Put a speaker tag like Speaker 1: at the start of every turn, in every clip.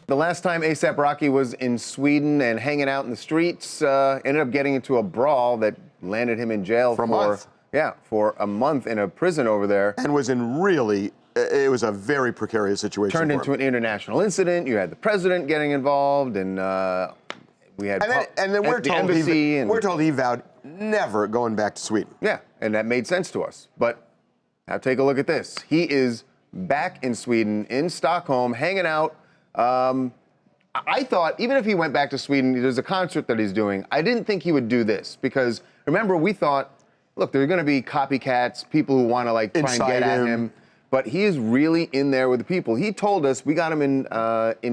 Speaker 1: The last time ASAP Rocky was in Sweden and hanging out in the streets, ended up getting into a brawl that landed him in jail
Speaker 2: for a month.
Speaker 1: Yeah, for a month in a prison over there.
Speaker 2: And was in really, it was a very precarious situation.
Speaker 1: Turned into an international incident. You had the president getting involved, and we had
Speaker 2: and then we're told he vowed never going back to Sweden.
Speaker 1: Yeah, and that made sense to us. But now take a look at this. He is back in Sweden, in Stockholm, hanging out. I thought, even if he went back to Sweden, there's a concert that he's doing. I didn't think he would do this because, remember, we thought, look, there are going to be copycats, people who want to like try and get at him. But he is really in there with the people. He told us, we got him in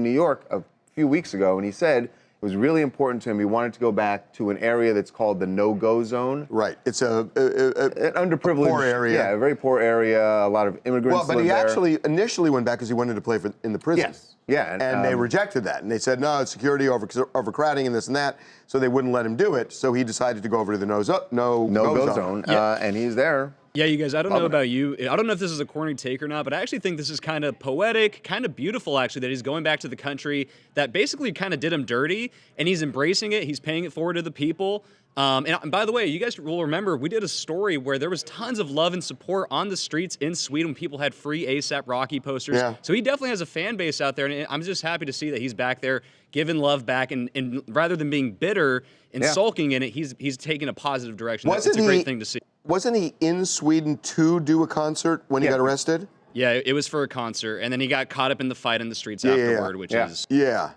Speaker 1: New York a few weeks ago, and he said it was really important to him. He wanted to go back to an area that's called the no-go zone.
Speaker 2: Right. It's an
Speaker 1: underprivileged,
Speaker 2: poor area.
Speaker 1: Yeah, a very pour area. A lot of immigrants
Speaker 2: live there. Well, but he actually initially went back because he wanted to play in the prison.
Speaker 1: Yes. Yeah.
Speaker 2: And they rejected that. And they said, no, it's security, overcrowding, and this and that. So they wouldn't let him do it. So he decided to go over to the no-go zone.
Speaker 1: Yeah. And he's there.
Speaker 3: Yeah, you guys, I don't know about you. I don't know if this is a corny take or not, but I actually think this is kind of poetic, kind of beautiful, actually, that he's going back to the country that basically kind of did him dirty, and he's embracing it. He's paying it forward to the people. And by the way, you guys will remember, we did a story where there was tons of love and support on the streets in Sweden when people had free ASAP Rocky posters.
Speaker 2: Yeah.
Speaker 3: So he definitely has a fan base out there, and I'm just happy to see that he's back there giving love back, and rather than being bitter and sulking in it, he's taking a positive direction. It's a great thing to see.
Speaker 2: Wasn't he in Sweden to do a concert when he got arrested?
Speaker 3: Yeah, it was for a concert, and then he got caught up in the fight in the streets afterward, which is...
Speaker 2: Yeah.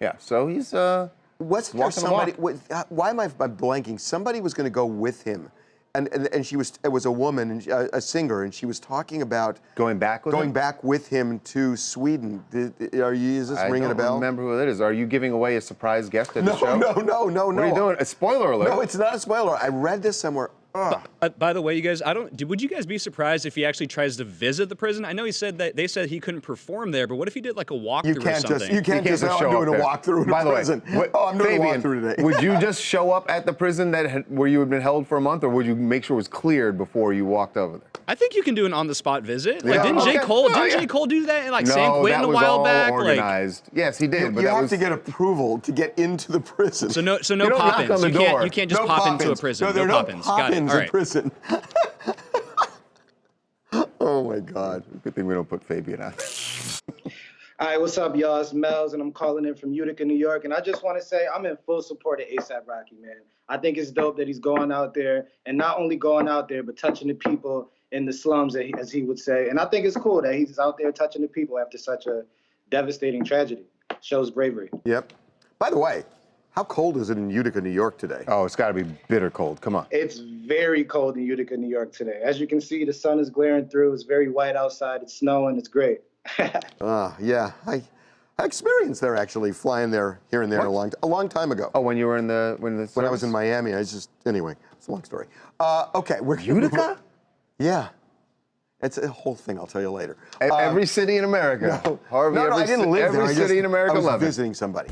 Speaker 1: Yeah, so he's
Speaker 2: Wasn't there somebody... Why am I blanking? Somebody was going to go with him, and it was a woman, a singer, and she was talking about...
Speaker 1: Going back with
Speaker 2: him to Sweden. Is this ringing a bell?
Speaker 1: I don't remember who that is. Are you giving away a surprise guest at the show?
Speaker 2: No.
Speaker 1: What are you doing? A spoiler alert.
Speaker 2: No, it's not a spoiler. I read this somewhere.
Speaker 3: By the way, you guys, would you guys be surprised if he actually tries to visit the prison? I know he said that they said he couldn't perform there, but what if he did like a walkthrough or something?
Speaker 2: You can't just say, I'm doing a walkthrough in a prison. I'm doing a walkthrough today.
Speaker 1: Would you just show up at the prison where you had been held for a month, or would you make sure it was cleared before you walked over there?
Speaker 3: I think you can do an on-the-spot visit. Like, didn't J. Cole do that in like San Quentin a while back?
Speaker 1: Organized. Yes, he did.
Speaker 2: But you have to get approval to get into the prison.
Speaker 3: So no pop-ins. You can't just pop into a prison.
Speaker 2: No, there are no pop-ins in prison. Oh my God.
Speaker 1: Good thing we don't put Fabian on.
Speaker 4: All right, what's up, y'all? It's Mel's, and I'm calling in from Utica, New York. And I just want to say I'm in full support of ASAP Rocky, man. I think it's dope that he's going out there, and not only going out there, but touching the people in the slums, as he would say. And I think it's cool that he's out there touching the people after such a devastating tragedy. Shows bravery.
Speaker 2: Yep. By the way, how cold is it in Utica, New York today?
Speaker 1: Oh, it's got to be bitter cold. Come on.
Speaker 4: It's very cold in Utica, New York today. As you can see, the sun is glaring through. It's very white outside. It's snowing. It's great.
Speaker 2: Yeah. I experienced there actually, flying there here and there a long time ago.
Speaker 1: Oh, when you were in the
Speaker 2: when I was in Miami, anyway, it's a long story. Okay, we're
Speaker 1: Utica?
Speaker 2: Yeah. It's a whole thing. I'll tell you later.
Speaker 1: Every city in America.
Speaker 2: No, I didn't live there.
Speaker 1: Every city in America
Speaker 2: I was
Speaker 1: loves it.
Speaker 2: visiting somebody.